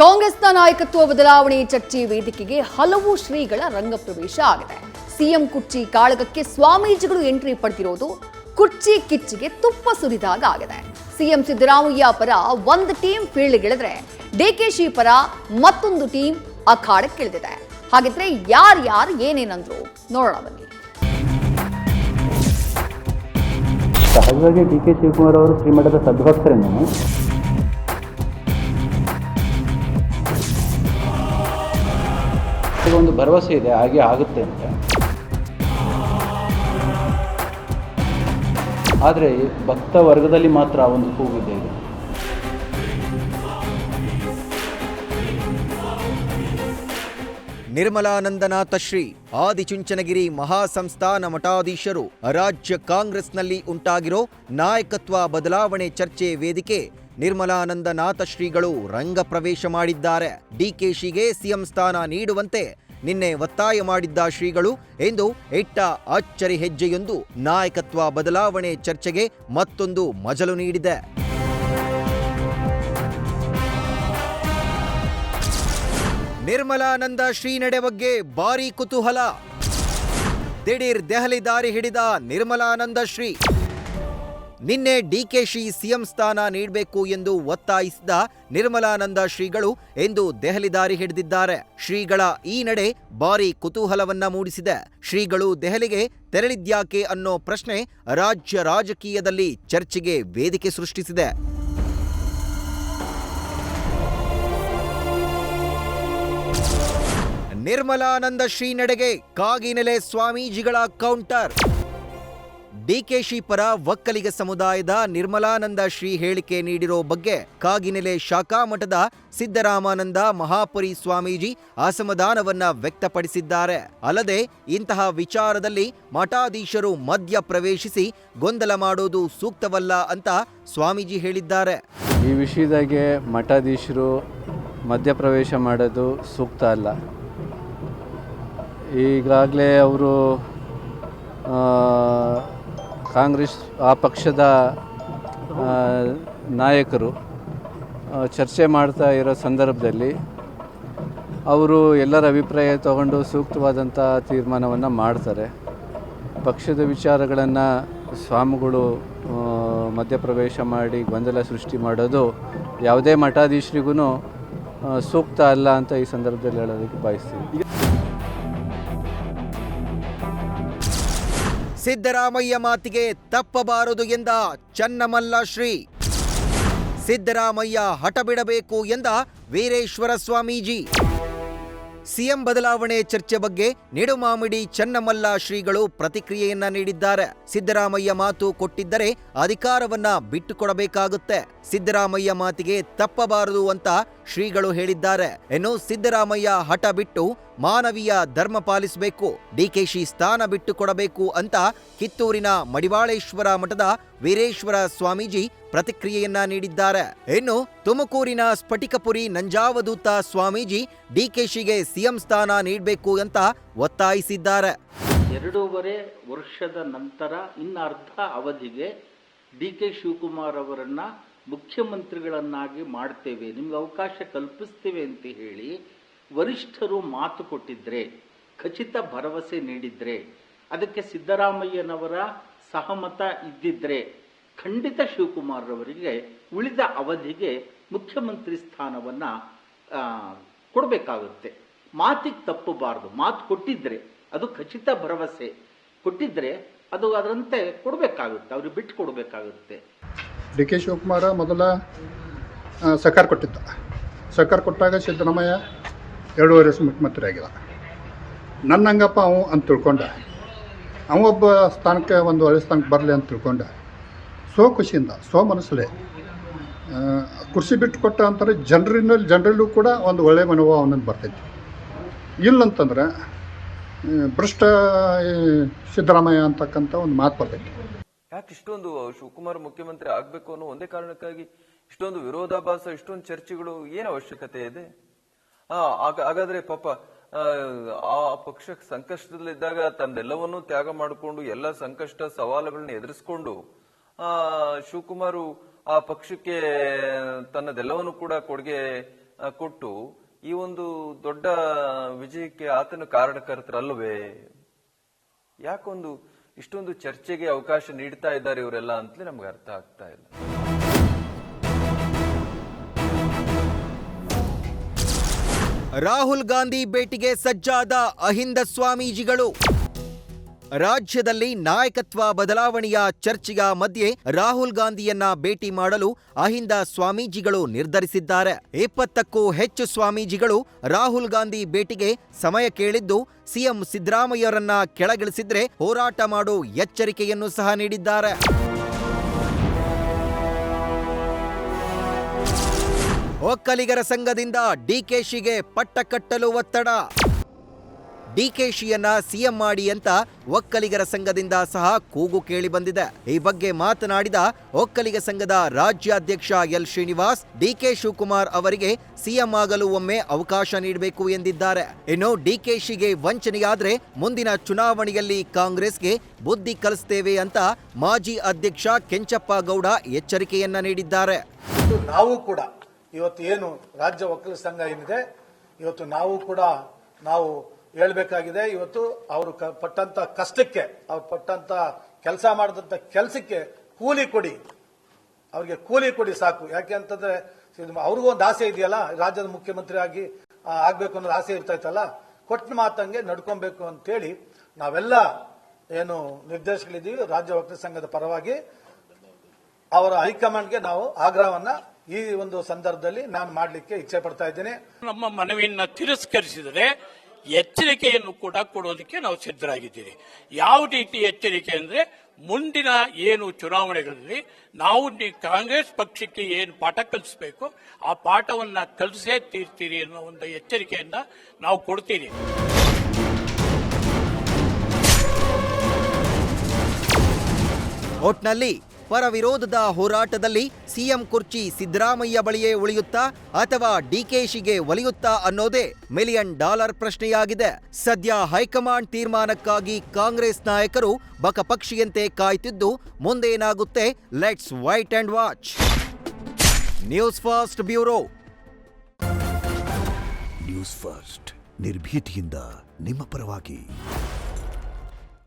ಕಾಂಗ್ರೆಸ್ನ ನಾಯಕತ್ವ ಬದಲಾವಣೆ ಚರ್ಚೆ ವೇದಿಕೆಗೆ ಹಲವು ಶ್ರೀಗಳ ರಂಗಪ್ರವೇಶ ಆಗಿದೆ. ಸಿಎಂ ಕುರ್ಚಿ ಕಾಳಗಕ್ಕೆ ಸ್ವಾಮೀಜಿಗಳು ಎಂಟ್ರಿ ಪಡೆದಿರೋದು ಕುರ್ಚಿ ಕಿಚ್ಚಿಗೆ ತುಪ್ಪ ಸುರಿದಾಗ ಆಗಿದೆ. ಸಿಎಂ ಸಿದ್ದರಾಮಯ್ಯ ಪರ ಒಂದು ಟೀಮ್ ಫೀಲ್ಡ್ಗಿಳಿದ್ರೆ ಡಿಕೆಶಿ ಪರ ಮತ್ತೊಂದು ಟೀಮ್ ಅಖಾಡಕ್ಕಿಳಿದಿದೆ. ಹಾಗಿದ್ರೆ ಯಾರು ಏನೇನಂದ್ರು ನೋಡೋಣ ಬನ್ನಿ. ಸಹಜವಾಗಿ ಡಿ.ಕೆ. ಶಿವಕುಮಾರ್ ಅವರು ಶ್ರೀಮಠದ ಸದ್ಭಕ್ತರನ್ನು ಒಂದು ಭರವಸೆ ಇದೆ, ಹಾಗೆ ಆಗುತ್ತೆ ಅಂತ. ಆದರೆ ಭಕ್ತ ವರ್ಗದಲ್ಲಿ ಮಾತ್ರ ಒಂದು ಕೂಗಿದೆ ಇದೆ. ನಿರ್ಮಲಾನಂದನಾಥ ಶ್ರೀ ಆದಿಚುಂಚನಗಿರಿ ಮಹಾಸಂಸ್ಥಾನ ಮಠಾಧೀಶರು ರಾಜ್ಯ ಕಾಂಗ್ರೆಸ್ನಲ್ಲಿ ಉಂಟಾಗಿರೋ ನಾಯಕತ್ವ ಬದಲಾವಣೆ ಚರ್ಚೆ ವೇದಿಕೆ ನಿರ್ಮಲಾನಂದನಾಥ ಶ್ರೀಗಳು ರಂಗ ಪ್ರವೇಶ ಮಾಡಿದ್ದಾರೆ. ಡಿಕೆಶಿಗೆ ಸಿಎಂ ಸ್ಥಾನ ನೀಡುವಂತೆ ನಿನ್ನೆ ಒತ್ತಾಯ ಮಾಡಿದ್ದ ಶ್ರೀಗಳು ಎಂದು ಇಟ್ಟ ಅಚ್ಚರಿ ಹೆಜ್ಜೆಯೊಂದು ನಾಯಕತ್ವ ಬದಲಾವಣೆ ಚರ್ಚೆಗೆ ಮತ್ತೊಂದು ಮಜಲು ನೀಡಿದೆ. ನಿರ್ಮಲಾನಂದ ಶ್ರೀ ನಡೆ ಬಗ್ಗೆ ಭಾರೀ ಕುತೂಹಲ. ದಿಢೀರ್ ದೆಹಲಿ ದಾರಿ ಹಿಡಿದ ನಿರ್ಮಲಾನಂದ ಶ್ರೀ. ನಿನ್ನೆ ಡಿಕೆಶಿ ಸಿಎಂ ಸ್ಥಾನ ನೀಡಬೇಕು ಎಂದು ಒತ್ತಾಯಿಸಿದ ನಿರ್ಮಲಾನಂದ ಶ್ರೀಗಳು ಎಂದು ದೆಹಲಿ ದಾರಿ ಹಿಡಿದಿದ್ದಾರೆ. ಶ್ರೀಗಳ ಈ ನಡೆ ಭಾರೀ ಕುತೂಹಲವನ್ನ ಮೂಡಿಸಿದೆ. ಶ್ರೀಗಳು ದೆಹಲಿಗೆ ತೆರಳಿದ್ಯಾಕೆ ಅನ್ನೋ ಪ್ರಶ್ನೆ ರಾಜ್ಯ ರಾಜಕೀಯದಲ್ಲಿ ಚರ್ಚೆಗೆ ವೇದಿಕೆ ಸೃಷ್ಟಿಸಿದೆ. ನಿರ್ಮಲಾನಂದ ಶ್ರೀ ನಡೆಗೆ ಕಾಗಿನೆಲೆ ಸ್ವಾಮೀಜಿಗಳ ಕೌಂಟರ್. ಡಿಕೆಶಿ ಪರ ಒಕ್ಕಲಿಗ ಸಮುದಾಯದ ನಿರ್ಮಲಾನಂದ ಶ್ರೀ ಹೇಳಿಕೆ ನೀಡಿರೋ ಬಗ್ಗೆ ಕಾಗಿನೆಲೆ ಶಾಖಾ ಮಠದ ಸಿದ್ದರಾಮಾನಂದ ಮಹಾಪುರಿ ಸ್ವಾಮೀಜಿ ಅಸಮಾಧಾನವನ್ನ ವ್ಯಕ್ತಪಡಿಸಿದ್ದಾರೆ. ಅಲ್ಲದೆ ಇಂತಹ ವಿಚಾರದಲ್ಲಿ ಮಠಾಧೀಶರು ಮಧ್ಯ ಪ್ರವೇಶಿಸಿ ಗೊಂದಲ ಮಾಡೋದು ಸೂಕ್ತವಲ್ಲ ಅಂತ ಸ್ವಾಮೀಜಿ ಹೇಳಿದ್ದಾರೆ. ಈ ವಿಷಯದಾಗೆ ಮಠಾಧೀಶರು ಮಧ್ಯಪ್ರವೇಶ ಮಾಡೋದು ಸೂಕ್ತ ಅಲ್ಲ. ಈಗಾಗಲೇ ಅವರು ಕಾಂಗ್ರೆಸ್ ಆ ಪಕ್ಷದ ನಾಯಕರು ಚರ್ಚೆ ಮಾಡ್ತಾ ಇರೋ ಸಂದರ್ಭದಲ್ಲಿ ಅವರು ಎಲ್ಲರ ಅಭಿಪ್ರಾಯ ತಗೊಂಡು ಸೂಕ್ತವಾದಂಥ ತೀರ್ಮಾನವನ್ನು ಮಾಡ್ತಾರೆ. ಪಕ್ಷದ ವಿಚಾರಗಳನ್ನು ಸ್ವಾಮಿಗಳು ಮಧ್ಯಪ್ರವೇಶ ಮಾಡಿ ಗೊಂದಲ ಸೃಷ್ಟಿ ಮಾಡೋದು ಯಾವುದೇ ಮಠಾಧೀಶರಿಗೂ ಸೂಕ್ತ ಅಲ್ಲ ಅಂತ ಈ ಸಂದರ್ಭದಲ್ಲಿ ಹೇಳೋದಕ್ಕೆ ಬಯಸ್ತೀವಿ. ಸಿದ್ದರಾಮಯ್ಯ ಮಾತಿಗೆ ತಪ್ಪಬಾರದು ಎಂದ ಚನ್ನಮಲ್ಲ ಶ್ರೀ. ಸಿದ್ದರಾಮಯ್ಯ ಹಠ ಬಿಡಬೇಕು ಎಂದ ವೀರೇಶ್ವರ ಸ್ವಾಮೀಜಿ. ಸಿಎಂ ಬದಲಾವಣೆ ಚರ್ಚೆ ಬಗ್ಗೆ ನಿಡುಮಾಮಿಡಿ ಚನ್ನಮಲ್ಲ ಶ್ರೀಗಳು ಪ್ರತಿಕ್ರಿಯೆಯನ್ನ ನೀಡಿದ್ದಾರೆ. ಸಿದ್ದರಾಮಯ್ಯ ಮಾತು ಕೊಟ್ಟಿದ್ದರೆ ಅಧಿಕಾರವನ್ನ ಬಿಟ್ಟುಕೊಡಬೇಕಾಗುತ್ತೆ. ಸಿದ್ದರಾಮಯ್ಯ ಮಾತಿಗೆ ತಪ್ಪಬಾರದು ಅಂತ ಶ್ರೀಗಳು ಹೇಳಿದ್ದಾರೆ. ಇನ್ನು ಸಿದ್ದರಾಮಯ್ಯ ಹಠ ಬಿಟ್ಟು ಮಾನವೀಯ ಧರ್ಮ ಪಾಲಿಸಬೇಕು, ಡಿಕೆಶಿ ಸ್ಥಾನ ಬಿಟ್ಟು ಕೊಡಬೇಕು ಅಂತ ಕಿತ್ತೂರಿನ ಮಡಿವಾಳೇಶ್ವರ ಮಠದ ವೀರೇಶ್ವರ ಸ್ವಾಮೀಜಿ ಪ್ರತಿಕ್ರಿಯೆಯನ್ನ ನೀಡಿದ್ದಾರೆ. ಇನ್ನು ತುಮಕೂರಿನ ಸ್ಫಟಿಕಪುರಿ ನಂಜಾವಧೂತ ಸ್ವಾಮೀಜಿ ಡಿಕೆಶಿಗೆ ಸಿಎಂ ಸ್ಥಾನ ನೀಡಬೇಕು ಅಂತ ಒತ್ತಾಯಿಸಿದ್ದಾರೆ. 2.5 ವರ್ಷದ ನಂತರ ಅರ್ಧ ಅವಧಿಗೆ ಡಿ.ಕೆ. ಶಿವಕುಮಾರ್ ಅವರನ್ನ ಮುಖ್ಯಮಂತ್ರಿಗಳನ್ನಾಗಿ ಮಾಡ್ತೇವೆ, ನಿಮ್ಗೆ ಅವಕಾಶ ಕಲ್ಪಿಸ್ತೇವೆ ಅಂತ ಹೇಳಿ ವರಿಷ್ಠರು ಮಾತು ಕೊಟ್ಟಿದ್ರೆ, ಖಚಿತ ಭರವಸೆ ನೀಡಿದ್ರೆ, ಅದಕ್ಕೆ ಸಿದ್ದರಾಮಯ್ಯನವರ ಸಹಮತ ಇದ್ದಿದ್ರೆ ಖಂಡಿತ ಶಿವಕುಮಾರ್ ಅವರಿಗೆ ಉಳಿದ ಅವಧಿಗೆ ಮುಖ್ಯಮಂತ್ರಿ ಸ್ಥಾನವನ್ನ ಕೊಡಬೇಕಾಗುತ್ತೆ. ಮಾತಿಗೆ ತಪ್ಪಬಾರದು. ಮಾತು ಕೊಟ್ಟಿದ್ರೆ, ಅದು ಖಚಿತ ಭರವಸೆ ಕೊಟ್ಟಿದ್ರೆ ಅದು ಅದರಂತೆ ಕೊಡಬೇಕಾಗುತ್ತೆ, ಅವ್ರಿಗೆ ಬಿಟ್ಟು ಕೊಡಬೇಕಾಗುತ್ತೆ. ಡಿ.ಕೆ. ಶಿವಕುಮಾರ ಮೊದಲ ಸರ್ಕಾರ ಕೊಟ್ಟಿದ್ದ. ಸರ್ಕಾರ ಕೊಟ್ಟಾಗ ಸಿದ್ದರಾಮಯ್ಯ 2.5 ವರ್ಷ ಮುಖ್ಯಮಂತ್ರಿ ಆಗಿಲ್ಲ. ನನ್ನ ಹಂಗಪ್ಪ ಅವು ಅಂತ ತಿಳ್ಕೊಂಡ, ಅವೊಬ್ಬ ಸ್ಥಾನಕ್ಕೆ ಒಂದು ಒಳ್ಳೆ ಸ್ಥಾನಕ್ಕೆ ಬರಲಿ ಅಂತ ತಿಳ್ಕೊಂಡ ಖುಷಿಯಿಂದ ಮನಸ್ಸಲ್ಲೇ ಕುರ್ಚಿ ಬಿಟ್ಟು ಕೊಟ್ಟ ಅಂತಾರೆ. ಜನರಲ್ಲೂ ಕೂಡ ಒಂದು ಒಳ್ಳೆಯ ಮನೋಭಾವ ಅವನನ್ನು ಬರ್ತೈತಿ. ಇಲ್ಲಂತಂದ್ರೆ ಭ್ರಷ್ಟ ಸಿದ್ದರಾಮಯ್ಯ ಅಂತಕ್ಕಂಥ ಒಂದು ಮಾತು ಬರ್ತೈತಿ. ಯಾಕೆ ಇಷ್ಟೊಂದು ಶಿವಕುಮಾರ್ ಮುಖ್ಯಮಂತ್ರಿ ಆಗಬೇಕು ಅನ್ನೋ ಒಂದೇ ಕಾರಣಕ್ಕಾಗಿ ಇಷ್ಟೊಂದು ವಿರೋಧಾಭಾಸ, ಇಷ್ಟೊಂದು ಚರ್ಚೆಗಳು ಏನು ಅವಶ್ಯಕತೆ ಇದೆ? ಹಾಗಾದ್ರೆ ಪಾಪ ಆ ಪಕ್ಷ ಸಂಕಷ್ಟದಲ್ಲಿದ್ದಾಗ ತನ್ನೆಲ್ಲವನ್ನೂ ತ್ಯಾಗ ಮಾಡಿಕೊಂಡು ಎಲ್ಲ ಸಂಕಷ್ಟ ಸವಾಲುಗಳನ್ನ ಎದುರಿಸಿಕೊಂಡು ಶಿವಕುಮಾರ್ ಆ ಪಕ್ಷಕ್ಕೆ ತನ್ನದೆಲ್ಲವನ್ನು ಕೂಡ ಕೊಡುಗೆ ಕೊಟ್ಟು ಈ ಒಂದು ದೊಡ್ಡ ವಿಜಯಕ್ಕೆ ಆತನ ಕಾರಣಕರ್ತರಲ್ವೇ? ಯಾಕೊಂದು ಇಷ್ಟೊಂದು ಚರ್ಚೆಗೆ ಅವಕಾಶ ನೀಡ್ತಾ ಇದ್ದಾರೆ ಇವರೆಲ್ಲ ಅಂತಲೇ ನಮ್ಗೆ ಅರ್ಥ ಆಗ್ತಾ ಇಲ್ಲ. ರಾಹುಲ್ ಗಾಂಧಿ ಭೇಟಿಗೆ ಸಜ್ಜಾದ ಅಹಿಂದ ಸ್ವಾಮೀಜಿಗಳು. ರಾಜ್ಯದಲ್ಲಿ ನಾಯಕತ್ವ ಬದಲಾವಣೆಯ ಚರ್ಚೆಯ ಮಧ್ಯೆ ರಾಹುಲ್ ಗಾಂಧಿಯನ್ನ ಭೇಟಿ ಮಾಡಲು ಅಹಿಂದ ಸ್ವಾಮೀಜಿಗಳು ನಿರ್ಧರಿಸಿದ್ದಾರೆ. 20ಕ್ಕೂ ಹೆಚ್ಚು ಸ್ವಾಮೀಜಿಗಳು ರಾಹುಲ್ ಗಾಂಧಿ ಭೇಟಿಗೆ ಸಮಯ ಕೇಳಿದ್ದು, ಸಿಎಂ ಸಿದ್ದರಾಮಯ್ಯರನ್ನ ಕೆಳಗಿಳಿಸಿದ್ರೆ ಹೋರಾಟ ಮಾಡೋ ಎಚ್ಚರಿಕೆಯನ್ನು ಸಹ ನೀಡಿದ್ದಾರೆ. ಒಕ್ಕಲಿಗರ ಸಂಘದಿಂದ ಡಿಕೆಶಿಗೆ ಪಟ್ಟ ಕಟ್ಟಲು ಒತ್ತಡ. ಡಿಕೆಶಿಯನ್ನ ಸಿಎಂ ಮಾಡಿ ಅಂತ ಒಕ್ಕಲಿಗರ ಸಂಘದಿಂದ ಸಹ ಕೂಗು ಕೇಳಿ ಬಂದಿದೆ. ಈ ಬಗ್ಗೆ ಮಾತನಾಡಿದ ಒಕ್ಕಲಿಗ ಸಂಘದ ರಾಜ್ಯಾಧ್ಯಕ್ಷ ಎಲ್ ಶ್ರೀನಿವಾಸ್, ಡಿಕೆ ಶಿವಕುಮಾರ್ ಅವರಿಗೆ ಸಿಎಂ ಆಗಲು ಒಮ್ಮೆ ಅವಕಾಶ ನೀಡಬೇಕು ಎಂದಿದ್ದಾರೆ. ಇನ್ನು ಡಿಕೆಶಿಗೆ ವಂಚನೆಯಾದ್ರೆ ಮುಂದಿನ ಚುನಾವಣೆಯಲ್ಲಿ ಕಾಂಗ್ರೆಸ್ಗೆ ಬುದ್ಧಿ ಕಲಿಸ್ತೇವೆ ಅಂತ ಮಾಜಿ ಅಧ್ಯಕ್ಷ ಕೆಂಚಪ್ಪ ಗೌಡ ಎಚ್ಚರಿಕೆಯನ್ನ ನೀಡಿದ್ದಾರೆ. ನಾವು ಕೂಡ ಇವತ್ತು ಏನು ರಾಜ್ಯ ಒಕ್ಕಲಿಗ ಸಂಘ ಏನಿದೆ, ಇವತ್ತು ನಾವು ಹೇಳ್ಬೇಕಾಗಿದೆ. ಇವತ್ತು ಅವರು ಪಟ್ಟಂತ ಕಷ್ಟಕ್ಕೆ, ಅವ್ರು ಪಟ್ಟಂತ ಕೆಲಸ ಮಾಡಿದಂತ ಕೆಲಸಕ್ಕೆ ಕೂಲಿ ಕೊಡಿ, ಅವ್ರಿಗೆ ಕೂಲಿ ಕೊಡಿ ಸಾಕು. ಯಾಕೆ ಅಂತಂದ್ರೆ ಅವ್ರಿಗೂ ಒಂದು ಆಸೆ ಇದೆಯಲ್ಲ, ರಾಜ್ಯದ ಮುಖ್ಯಮಂತ್ರಿ ಆಗ್ಬೇಕು ಅನ್ನೋದು ಆಸೆ ಇರ್ತೈತಲ್ಲ, ಕೊಟ್ಟ ಮಾತಂಗೆ ನಡ್ಕೊಬೇಕು ಅಂತೇಳಿ ನಾವೆಲ್ಲ ಏನು ನಿರ್ದೇಶಕರಿದ್ದೀವಿ ರಾಜ್ಯ ಒಕ್ಕಲಿಗ ಸಂಘದ ಪರವಾಗಿ ಅವರ ಹೈಕಮಾಂಡ್ಗೆ ನಾವು ಆಗ್ರಹವನ್ನ ಈ ಒಂದು ಸಂದರ್ಭದಲ್ಲಿ ನಾನು ಮಾಡಲಿಕ್ಕೆ ಇಚ್ಛೆ ಪಡ್ತಾ ಇದ್ದೇನೆ. ನಮ್ಮ ಮನವಿಯನ್ನ ತಿರಸ್ಕರಿಸಿದರೆ ಎಚ್ಚರಿಕೆಯನ್ನು ಕೂಡ ಕೊಡೋದಕ್ಕೆ ನಾವು ಸಿದ್ಧರಾಗಿದ್ದೀವಿ. ಯಾವ ರೀತಿ ಎಚ್ಚರಿಕೆ ಅಂದ್ರೆ, ಮುಂದಿನ ಏನು ಚುನಾವಣೆಗಳಲ್ಲಿ ನಾವು ಕಾಂಗ್ರೆಸ್ ಪಕ್ಷಕ್ಕೆ ಏನು ಪಾಠ ಕಲಿಸಬೇಕು ಆ ಪಾಠವನ್ನ ಕಲಿಸೇ ತೀರ್ತೀರಿ ಅನ್ನೋ ಒಂದು ಎಚ್ಚರಿಕೆಯನ್ನ ನಾವು ಕೊಡ್ತೀರಿ. ಒಟ್ನಲ್ಲಿ ಪರ ವಿರೋಧದ ಹೋರಾಟದಲ್ಲಿ ಸಿಎಂ ಕುರ್ಚಿ ಸಿದ್ದರಾಮಯ್ಯ ಬಳಿಯೇ ಉಳಿಯುತ್ತಾ ಅಥವಾ ಡಿಕೆಶಿಗೆ ಒಲಿಯುತ್ತಾ ಅನ್ನೋದೇ $1 ಮಿಲಿಯನ್ ಪ್ರಶ್ನೆಯಾಗಿದೆ. ಸದ್ಯ ಹೈಕಮಾಂಡ್ ತೀರ್ಮಾನಕ್ಕಾಗಿ ಕಾಂಗ್ರೆಸ್ ನಾಯಕರು ಬಕಪಕ್ಷಿಯಂತೆ ಕಾಯ್ತಿದ್ದು, ಮುಂದೇನಾಗುತ್ತೆ let's wait and watch. News first bureau. News first ನಿರ್ಭೀತಿಯಿಂದ ನಿಮ್ಮ ಪರವಾಗಿ.